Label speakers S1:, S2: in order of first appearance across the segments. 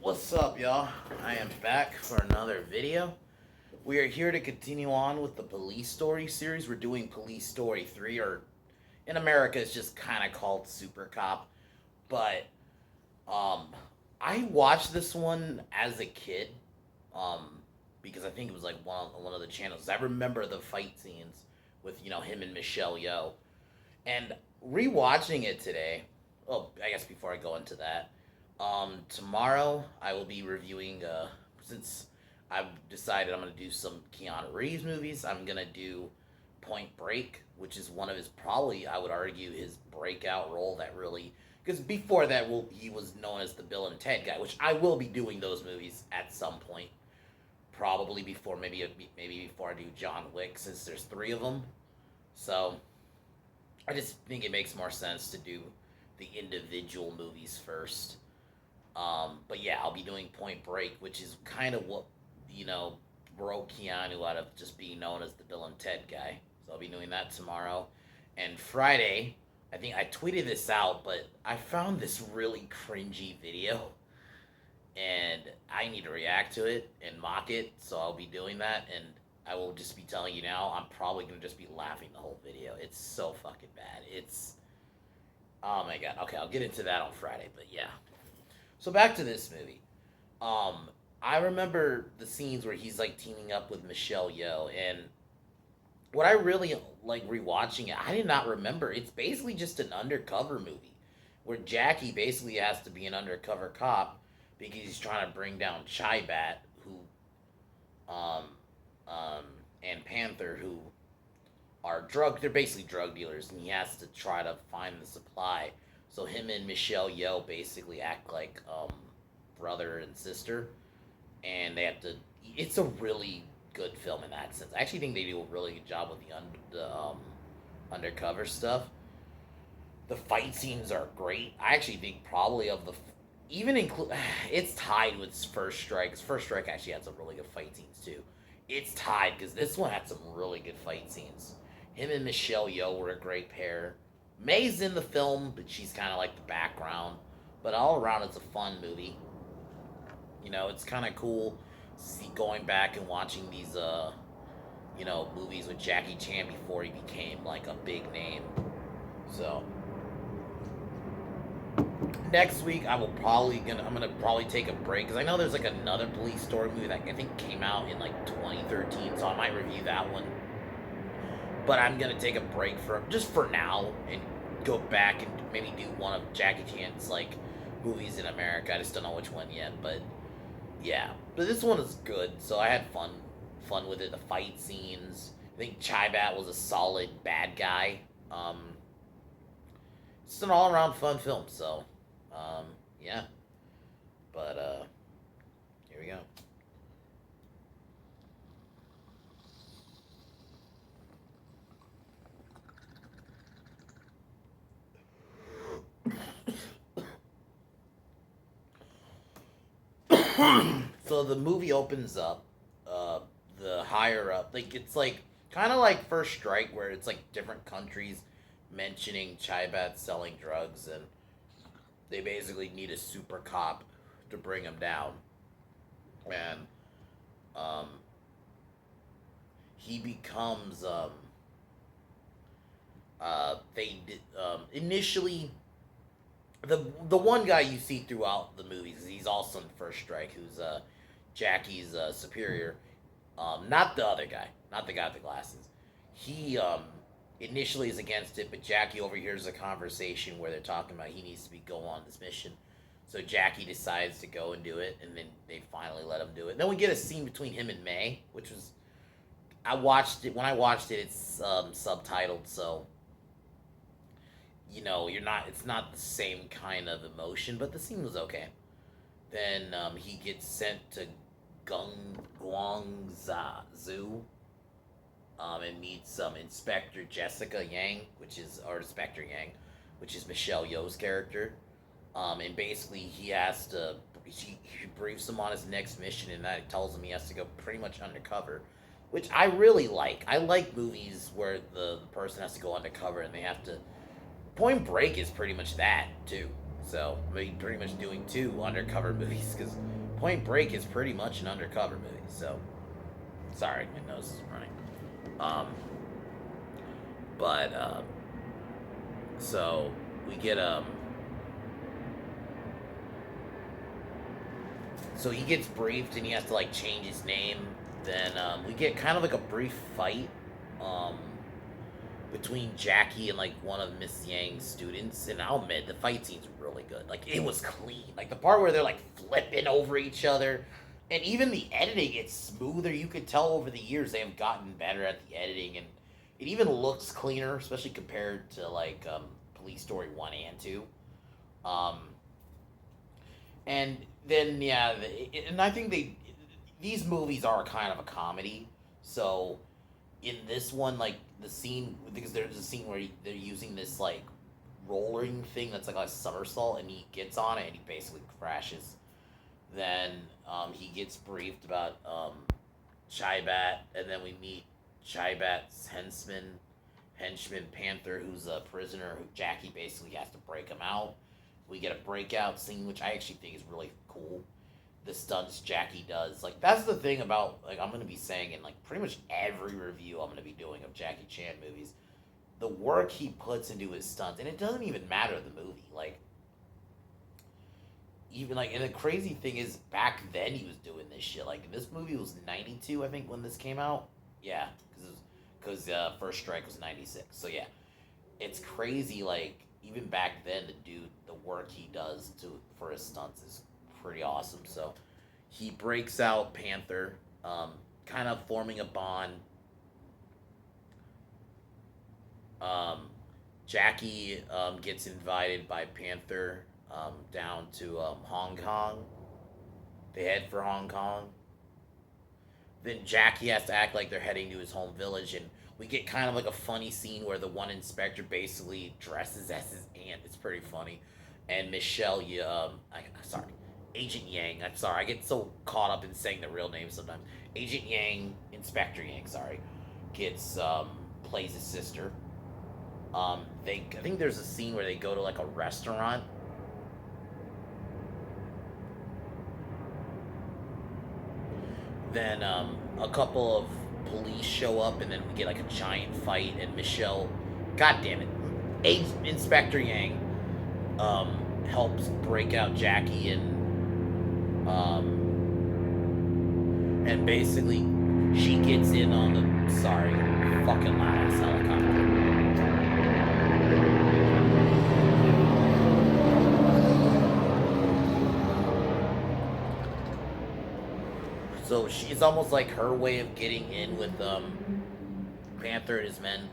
S1: What's up, y'all? I am back for another video. We are here to continue on with the Police Story series. We're doing Police Story 3, or in America, it's just kind of called Supercop. But, um, I watched this one as a kid, um, because I think it was like one of the channels. I remember the fight scenes with, him and Michelle Yeoh. And rewatching it today, oh, I guess before I go into that, tomorrow I will be reviewing, since I've decided I'm going to do some Keanu Reeves movies, I'm going to do Point Break, which is one of his, probably, I would argue, his breakout role that really, because before that, well, he was known as the Bill and Ted guy, which I will be doing those movies at some point, probably before, maybe before I do John Wick, since there's three of them. So, I just think it makes more sense to do the individual movies first. But yeah, I'll be doing Point Break, which is kind of what, broke Keanu out of just being known as the Bill and Ted guy. So I'll be doing that tomorrow. And Friday, I think I tweeted this out, but I found this really cringy video. And I need to react to it and mock it. So I'll be doing that. And I will just be telling you now, I'm probably going to just be laughing the whole video. It's so fucking bad. Oh my god. Okay, I'll get into that on Friday, but yeah. So back to this movie. I remember the scenes where he's like teaming up with Michelle Yeoh, and what I really like rewatching it, I did not remember. It's basically just an undercover movie where Jackie basically has to be an undercover cop because he's trying to bring down Chai-Bat, um, um, and Panther, who are they're basically drug dealers, and he has to try to find the supply. So him and Michelle Yeoh basically act like brother and sister, and they have to. It's a really good film in that sense. I actually think they do a really good job with the undercover stuff. The fight scenes are great. I actually think probably of the even include it's tied with First Strike. First Strike actually had some really good fight scenes too. It's tied because this one had some really good fight scenes. Him and Michelle Yeoh were a great pair. May's in the film, but she's kind of like the background. But all around, it's a fun movie. It's kind of cool going back and watching these, movies with Jackie Chan before he became like a big name. So next week, I'm gonna probably take a break because I know there's like another police story movie that I think came out in like 2013, so I might review that one. But I'm gonna take a break just for now and go back and maybe do one of Jackie Chan's like movies in America. I just don't know which one yet, but yeah. But this one is good, so I had fun with it. The fight scenes. I think Chai-Bat was a solid bad guy. It's an all around fun film. So, yeah. But here we go. So the movie opens up, the higher up, like it's like kind of like First Strike, where it's like different countries mentioning Chai-Bat selling drugs, and they basically need a super cop to bring him down, and um, he becomes initially the one guy you see throughout the movies. He's also in First Strike, who's Jackie's superior. Not the other guy, not the guy with the glasses. He initially is against it, but Jackie overhears a conversation where they're talking about he needs to go on this mission. So Jackie decides to go and do it, and then they finally let him do it. And then we get a scene between him and May, which was I watched it when I watched it. It's subtitled, so it's not the same kind of emotion, but the scene was okay. Then he gets sent to Guangzhou, and meets Inspector Jessica Yang, or Inspector Yang, which is Michelle Yeoh's character. And basically he briefs him on his next mission, and that tells him he has to go pretty much undercover, which I really like. I like movies where the person has to go undercover and they have to. Point Break is pretty much that too. So I mean, pretty much doing two undercover movies because Point Break is pretty much an undercover movie. So sorry, my nose is running. Um, but so we get so he gets briefed and he has to like change his name. Then we get kind of like a brief fight um, between Jackie and like one of Miss Yang's students. And I'll admit the fight scene's really good. Like it was clean. Like the part where they're like flipping over each other, and even the editing, it's smoother. You could tell over the years they have gotten better at the editing, and it even looks cleaner, especially compared to like Police Story 1 and 2. Um, and then yeah, and I think these movies are kind of a comedy. So in this one, like the scene, because there's a scene where they're using this like rolling thing that's like a somersault, and he gets on it and he basically crashes. Then he gets briefed about Chaibat, and then we meet Chaibat's henchman Panther, who's a prisoner who Jackie basically has to break him out. We get a breakout scene, which I actually think is really cool. The stunts Jackie does, like that's the thing about like I'm gonna be saying in like pretty much every review I'm gonna be doing of Jackie Chan movies, the work he puts into his stunts, and it doesn't even matter the movie. Like even like, and the crazy thing is back then he was doing this shit. Like this movie was '92, I think, when this came out. Yeah, because First Strike was '96. So yeah, it's crazy. Like even back then, the dude, the work he does to for his stunts is pretty awesome. So he breaks out Panther, kind of forming a bond. Um, Jackie gets invited by Panther down to Hong Kong. They head for Hong Kong. Then Jackie has to act like they're heading to his home village, and we get kind of like a funny scene where the one inspector basically dresses as his aunt. It's pretty funny, and Michelle, sorry, Agent Yang. I'm sorry, I get so caught up in saying the real name sometimes. Agent Yang, Inspector Yang, sorry, gets plays his sister. I think there's a scene where they go to like a restaurant. Then a couple of police show up, and then we get like a giant fight. And Michelle, God damn it, Inspector Yang helps break out Jackie, and basically she gets in on the sorry fucking loud ass helicopter. So it's almost like her way of getting in with Panther and his men.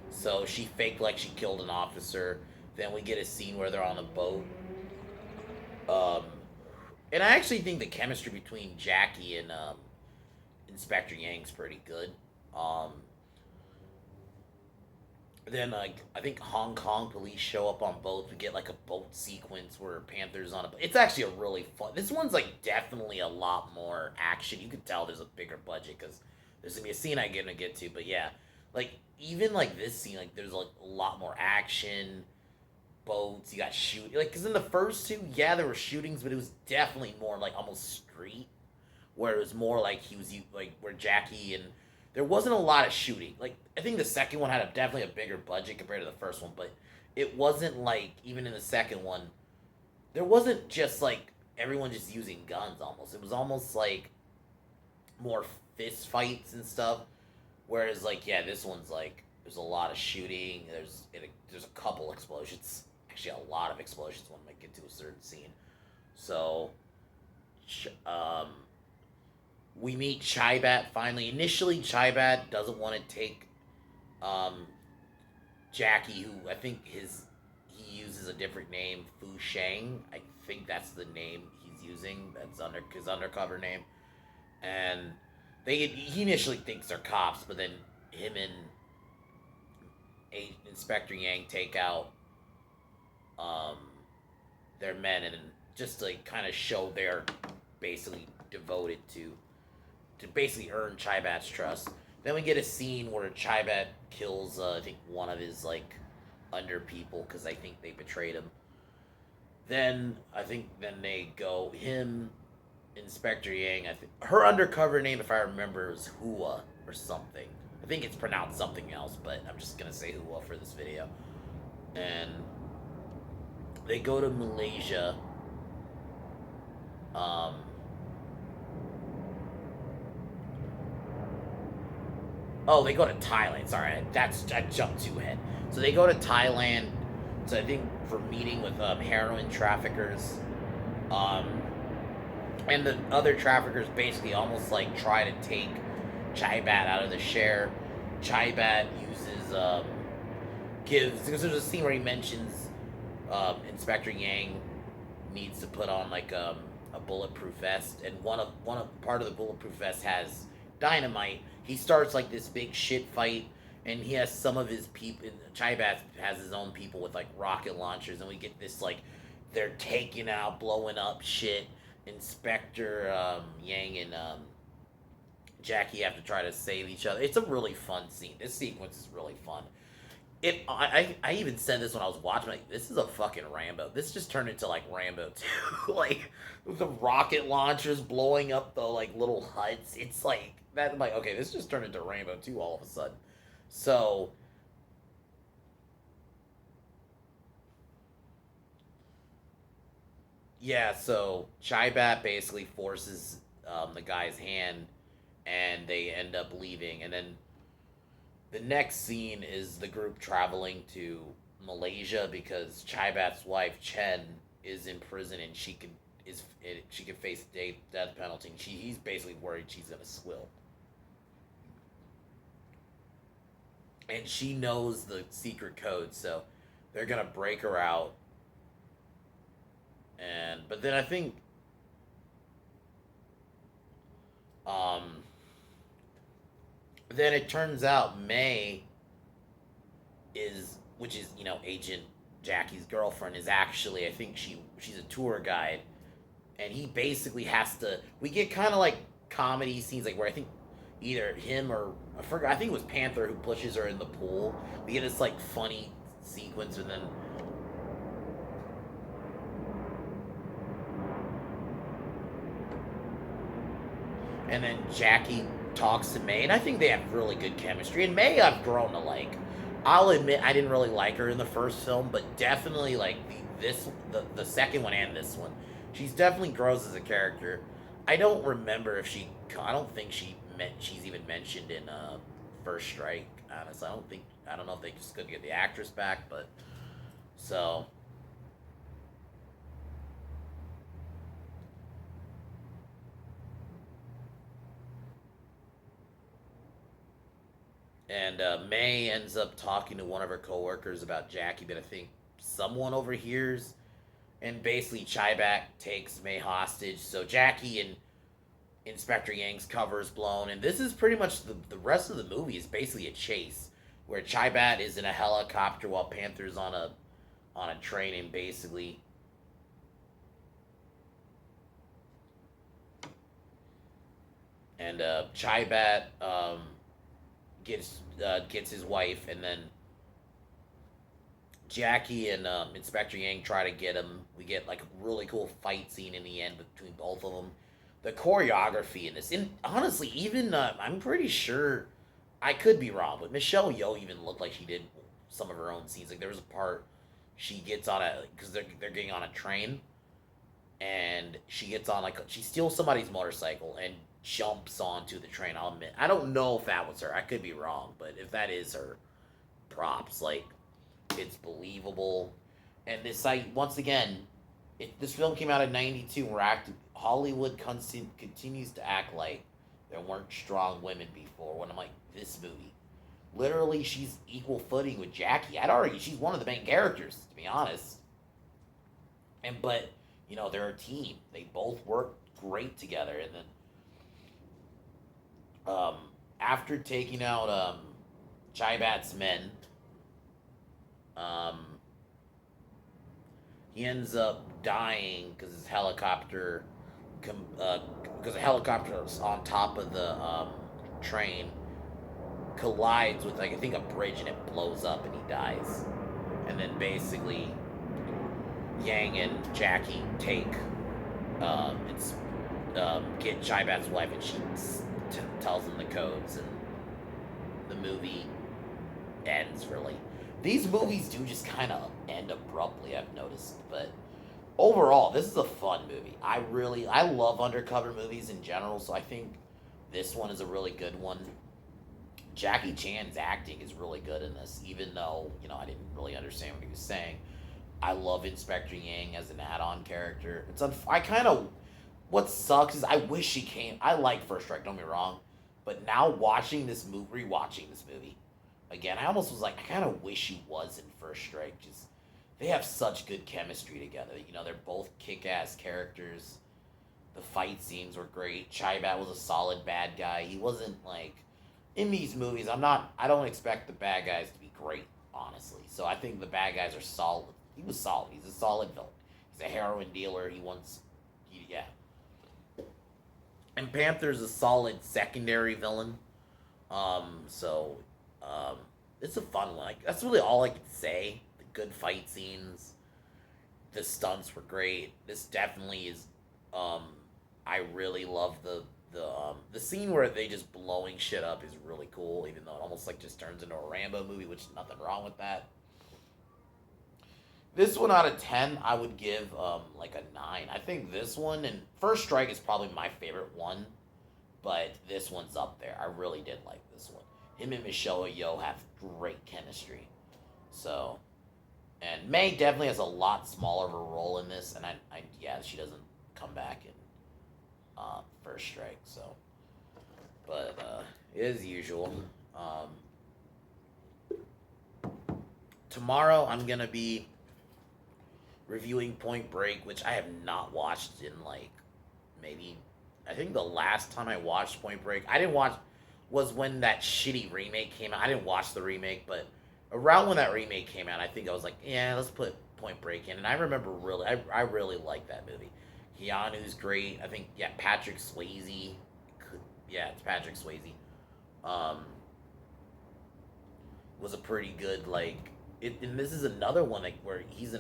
S1: So she faked like she killed an officer. Then we get a scene where they're on a boat. Um, and I actually think the chemistry between Jackie and Inspector Yang's pretty good. Um, then like I think Hong Kong police show up on boats. We get like a boat sequence where Panther's on a boat. It's actually a really fun. This one's like definitely a lot more action. You can tell there's a bigger budget because there's gonna be a scene I'm gonna get to. But yeah, like even like this scene, like there's like a lot more action. Boats, you got shoot like because in the first two, yeah, there were shootings, but it was definitely more like almost street, where it was more like he was like where Jackie and there wasn't a lot of shooting. Like I think the second one had definitely a bigger budget compared to the first one, but it wasn't like even in the second one, there wasn't just like everyone just using guns. Almost, it was almost like more fist fights and stuff. Whereas like yeah, this one's like there's a lot of shooting. There's a couple explosions. Actually, a lot of explosions when we get to a certain scene. So, um, we meet Chaibat finally. Initially, Chaibat doesn't want to take um, Jackie, who I think he uses a different name, Fu Shang. I think that's the name he's using. That's under his undercover name. And he initially thinks they're cops, but then him and Inspector Yang take out um, their men, and just to like, kind of show they're basically devoted to basically earn Chaibat's trust. Then we get a scene where Chaibat kills I think one of his like under people because I think they betrayed him. Then I think then they go him, Inspector Yang. I think her undercover name, if I remember, is Hua or something. I think it's pronounced something else, but I'm just gonna say Hua for this video. And they go to Malaysia. Um, oh, they go to Thailand. Sorry, I jumped too ahead. So they go to Thailand. So I think for meeting with heroin traffickers. Um, and the other traffickers basically almost like try to take Chai Bat out of the share. Chai Bat uses gives because there's a scene where he mentions Inspector Yang needs to put on like a bulletproof vest, and one of part of the bulletproof vest has dynamite. He starts like this big shit fight, and he has some of his people. Chai Bat has his own people with like rocket launchers, and we get this like they're taking out, blowing up shit. Inspector Yang and Jackie have to try to save each other. It's a really fun scene. This sequence is really fun. I even said this when I was watching. Like, this is a fucking Rambo. This just turned into like Rambo 2. Like the rocket launchers blowing up the like little huts. It's like that. I'm like, okay, this just turned into Rambo 2 all of a sudden. So yeah, so Chai Bat basically forces the guy's hand, and they end up leaving. And then the next scene is the group traveling to Malaysia because Chai Bat's wife Chen is in prison, and she can face death penalty. And he's basically worried she's gonna swill, and she knows the secret code, so they're gonna break her out. And but then I think um then it turns out May is, which is Agent Jackie's girlfriend, is actually, I think she's a tour guide, and he basically has to. We get kind of like comedy scenes, like where I think either him or I forgot. I think it was Panther who pushes her in the pool. We get this like funny sequence, and then Jackie talks to May, and I think they have really good chemistry. And May, I've grown to like. I'll admit I didn't really like her in the first film, but definitely like the second one and this one, she's definitely grows as a character. I don't remember if she. I don't think she's even mentioned in First Strike. Honestly, I don't think. I don't know if they just couldn't get the actress back, but so. And May ends up talking to one of her coworkers about Jackie, but I think someone overhears, and basically Chaibat takes May hostage. So Jackie and Inspector Yang's cover is blown, and this is pretty much the rest of the movie is basically a chase where Chaibat is in a helicopter while Panther's on a train, and basically Chaibat gets his wife, and then Jackie and Inspector Yang try to get him. We get like a really cool fight scene in the end between both of them. The choreography in this, and honestly, even I'm pretty sure, I could be wrong, but Michelle Yeoh even looked like she did some of her own scenes. Like there was a part she gets on a because they're getting on a train, and she gets on like she steals somebody's motorcycle and jumps onto the train. I'll admit I don't know if that was her. I could be wrong, but if that is her, props. Like it's believable. And this site once again, this film came out in '92. We're acting. Hollywood continues to act like there weren't strong women before. When I'm like this movie, literally she's equal footing with Jackie. I'd argue she's one of the main characters, to be honest. And but they're a team. They both work great together. And then um, after taking out Chaibat's men, um, he ends up dying because his helicopter, because the helicopter on top of the train collides with like I think a bridge, and it blows up and he dies. And then basically Yang and Jackie take it's get Jaibat's wife, and she tells him the codes, and the movie ends. Really, these movies do just kind of end abruptly. I've noticed, but overall, this is a fun movie. I love undercover movies in general, so I think this one is a really good one. Jackie Chan's acting is really good in this, even though I didn't really understand what he was saying. I love Inspector Yang as an add-on character. I kind of what sucks is I wish she came. I like First Strike, don't get me wrong, but now watching this movie, rewatching this movie again, I almost was like, I kind of wish she was in First Strike. Just they have such good chemistry together. They're both kick-ass characters. The fight scenes were great. Chaibat was a solid bad guy. He wasn't like in these movies. I don't expect the bad guys to be great, honestly. So I think the bad guys are solid. He was solid. He's a solid villain. He's a heroin dealer. Yeah. And Panther's a solid secondary villain. So, it's a fun one. Like, that's really all I can say. The good fight scenes, the stunts were great. This definitely is. Um, I really love the scene where they just blowing shit up is really cool. Even though it almost like just turns into a Rambo movie, which nothing wrong with that. This one out of 10, I would give like a 9. I think this one and First Strike is probably my favorite one, but this one's up there. I really did like this one. Him and Michelle Yeoh have great chemistry. So, and May definitely has a lot smaller of a role in this, and yeah, she doesn't come back in First Strike. So, but as usual, tomorrow I'm gonna be reviewing Point Break, which I have not watched in like maybe I think the last time I watched Point Break, I didn't watch was when that shitty remake came out. I didn't watch the remake, but around when that remake came out, I think I was like, yeah, let's put Point Break in. And I remember I really liked that movie. Keanu's great. I think Patrick Swayze. Yeah, it's Patrick Swayze. Um, was a pretty good and this is another one like where he's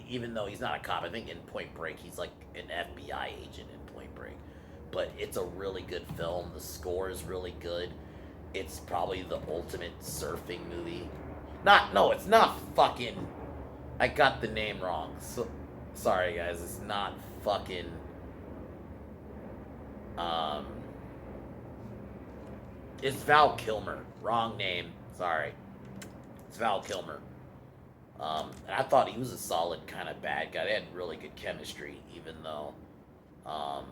S1: even though he's not a cop. I think in Point Break he's like an FBI agent in Point Break, but it's a really good film. The score is really good. It's probably the ultimate surfing movie. No, it's not fucking. I got the name wrong. So sorry guys, it's not fucking. Um, it's Val Kilmer. Wrong name. Sorry. It's Val Kilmer. And I thought he was a solid kind of bad guy. They had really good chemistry, even though, um,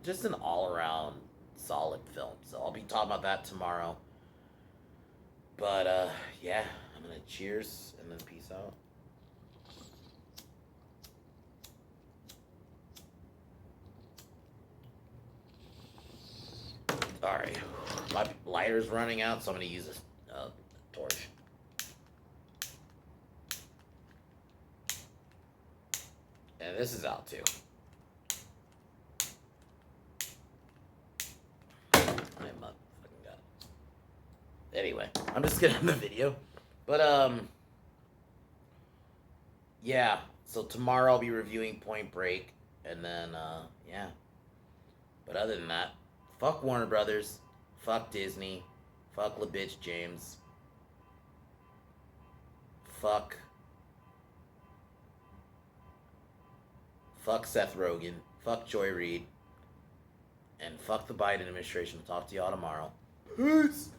S1: just an all-around solid film. So I'll be talking about that tomorrow. But yeah, I'm gonna cheers and then peace out. All right, my lighter's running out, so I'm gonna use this torch. And this is out too. I'm not fucking got it. Anyway, I'm just gonna end the video. But yeah. So tomorrow I'll be reviewing Point Break, and then yeah. But other than that, fuck Warner Brothers, fuck Disney, fuck LaBitch James, fuck Seth Rogen, fuck Joy Reid, and fuck the Biden administration. I'll talk to y'all tomorrow. Peace!